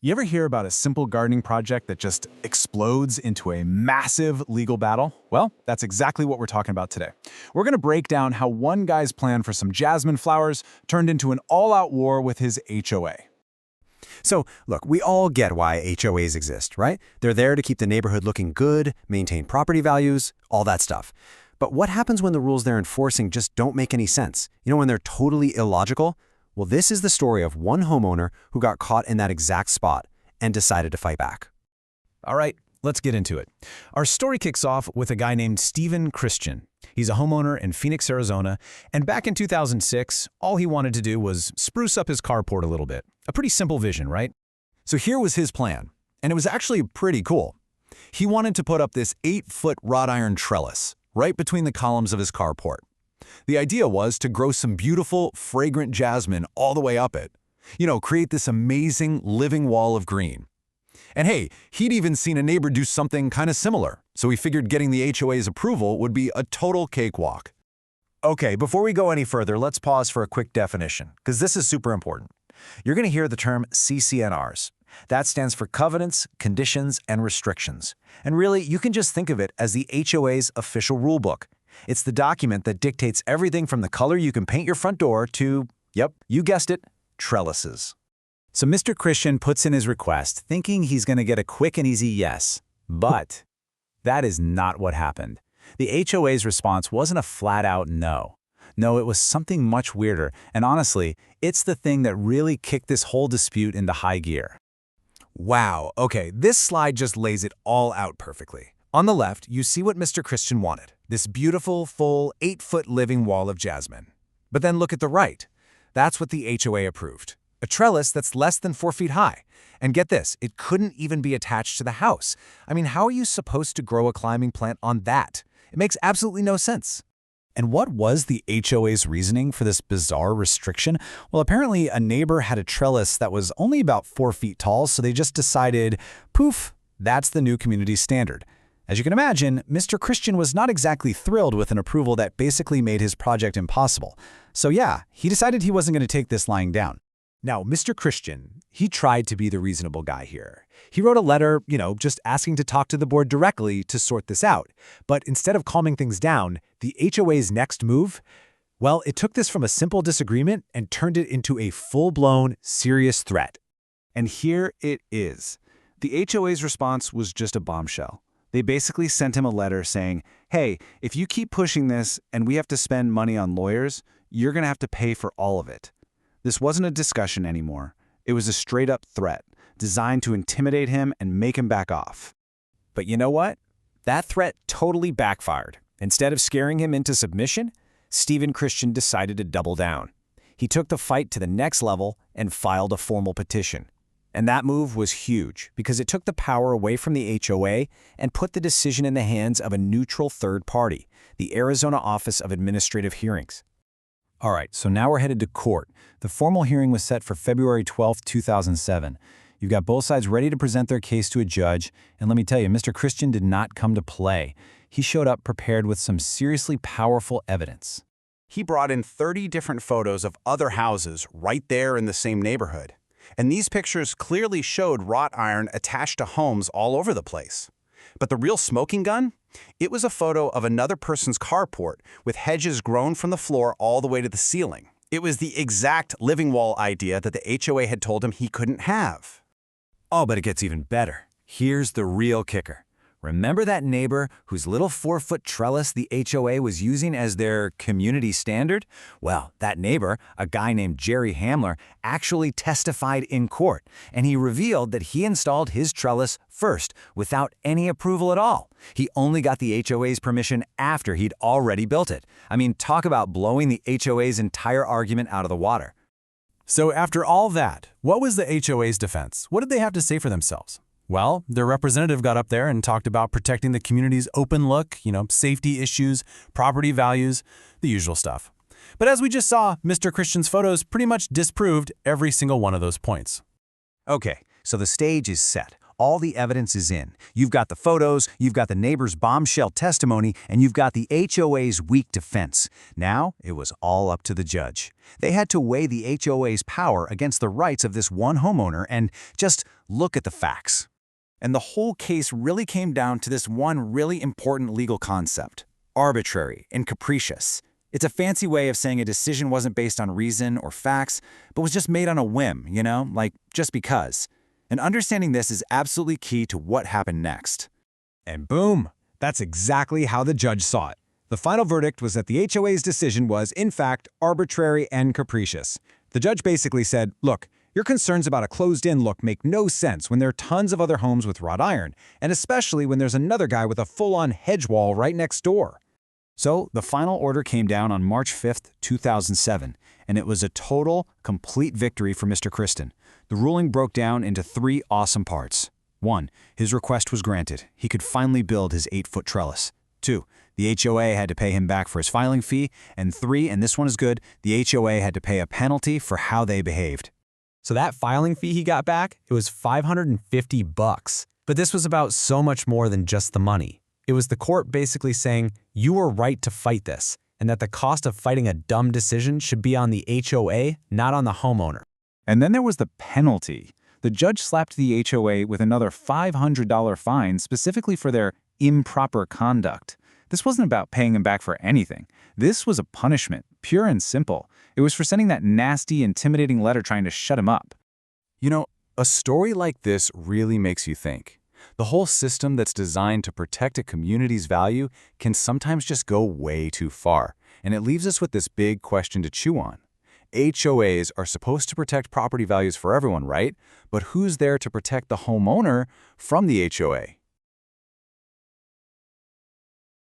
You ever hear about a simple gardening project that just explodes into a massive legal battle? Well, that's exactly what we're talking about today. We're going to break down how one guy's plan for some jasmine flowers turned into an all-out war with his HOA. So, look, we all get why HOAs exist, right? They're there to keep the neighborhood looking good, maintain property values, all that stuff. But what happens when the rules they're enforcing just don't make any sense? You know, when they're totally illogical? Well, this is the story of one homeowner who got caught in that exact spot and decided to fight back. All right, let's get into it. Our story kicks off with a guy named Stephen Christian. He's a homeowner in Phoenix, Arizona, and back in 2006, all he wanted to do was spruce up his carport a little bit. A pretty simple vision, right? So here was his plan, and it was actually pretty cool. He wanted to put up this 8-foot wrought iron trellis right between the columns of his carport. The idea was to grow some beautiful, fragrant jasmine all the way up it. You know, create this amazing living wall of green. And hey, he'd even seen a neighbor do something kind of similar, so he figured getting the HOA's approval would be a total cakewalk. Okay, before we go any further, let's pause for a quick definition, because this is super important. You're going to hear the term CCNRs. That stands for Covenants, Conditions, and Restrictions. And really, you can just think of it as the HOA's official rulebook. It's the document that dictates everything from the color you can paint your front door to, yep, you guessed it, trellises. So Mr. Christian puts in his request, thinking he's going to get a quick and easy yes. But that is not what happened. The HOA's response wasn't a flat-out no. No, it was something much weirder, and honestly, it's the thing that really kicked this whole dispute into high gear. Wow, okay, this slide just lays it all out perfectly. On the left, you see what Mr. Christian wanted, this beautiful, full, 8-foot living wall of jasmine. But then look at the right. That's what the HOA approved. A trellis that's less than 4 feet high. And get this, it couldn't even be attached to the house. I mean, how are you supposed to grow a climbing plant on that? It makes absolutely no sense. And what was the HOA's reasoning for this bizarre restriction? Well, apparently a neighbor had a trellis that was only about 4 feet tall, so they just decided, poof, that's the new community standard. As you can imagine, Mr. Christian was not exactly thrilled with an approval that basically made his project impossible. So yeah, he decided he wasn't going to take this lying down. Now, Mr. Christian, he tried to be the reasonable guy here. He wrote a letter, just asking to talk to the board directly to sort this out. But instead of calming things down, the HOA's next move, well, it took this from a simple disagreement and turned it into a full-blown, serious threat. And here it is. The HOA's response was just a bombshell. They basically sent him a letter saying, hey, if you keep pushing this and we have to spend money on lawyers, you're going to have to pay for all of it. This wasn't a discussion anymore. It was a straight-up threat, designed to intimidate him and make him back off. But you know what? That threat totally backfired. Instead of scaring him into submission, Stephen Christian decided to double down. He took the fight to the next level and filed a formal petition. And that move was huge because it took the power away from the HOA and put the decision in the hands of a neutral third party, the Arizona Office of Administrative Hearings. All right, so now we're headed to court. The formal hearing was set for February 12, 2007. You've got both sides ready to present their case to a judge, and let me tell you, Mr. Christian did not come to play. He showed up prepared with some seriously powerful evidence. He brought in 30 different photos of other houses right there in the same neighborhood. And these pictures clearly showed wrought iron attached to homes all over the place. But the real smoking gun? It was a photo of another person's carport with hedges grown from the floor all the way to the ceiling. It was the exact living wall idea that the HOA had told him he couldn't have. Oh, but it gets even better. Here's the real kicker. Remember that neighbor whose little 4-foot trellis the HOA was using as their community standard? Well, that neighbor, a guy named Jerry Hamler, actually testified in court, and he revealed that he installed his trellis first, without any approval at all. He only got the HOA's permission after he'd already built it. I mean, talk about blowing the HOA's entire argument out of the water. So after all that, what was the HOA's defense? What did they have to say for themselves? Well, their representative got up there and talked about protecting the community's open look, safety issues, property values, the usual stuff. But as we just saw, Mr. Christian's photos pretty much disproved every single one of those points. Okay, so the stage is set. All the evidence is in. You've got the photos, you've got the neighbor's bombshell testimony, and you've got the HOA's weak defense. Now, it was all up to the judge. They had to weigh the HOA's power against the rights of this one homeowner and just look at the facts. And the whole case really came down to this one really important legal concept: arbitrary and capricious. It's a fancy way of saying a decision wasn't based on reason or facts, but was just made on a whim, like just because. And understanding this is absolutely key to what happened next. And boom, that's exactly how the judge saw it. The final verdict was that the HOA's decision was, in fact, arbitrary and capricious. The judge basically said, look, your concerns about a closed-in look make no sense when there are tons of other homes with wrought iron, and especially when there's another guy with a full-on hedge wall right next door. So the final order came down on March 5th, 2007, and it was a total, complete victory for Mr. Kristen. The ruling broke down into 3 awesome parts. 1, his request was granted. He could finally build his 8-foot trellis. 2, the HOA had to pay him back for his filing fee. And 3, and this one is good, the HOA had to pay a penalty for how they behaved. So that filing fee he got back, it was $550. But this was about so much more than just the money. It was the court basically saying, you were right to fight this, and that the cost of fighting a dumb decision should be on the HOA, not on the homeowner. And then there was the penalty. The judge slapped the HOA with another $500 fine specifically for their improper conduct. This wasn't about paying him back for anything. This was a punishment, pure and simple. It was for sending that nasty, intimidating letter trying to shut him up. A story like this really makes you think. The whole system that's designed to protect a community's value can sometimes just go way too far, and it leaves us with this big question to chew on. HOAs are supposed to protect property values for everyone, right? But who's there to protect the homeowner from the HOA?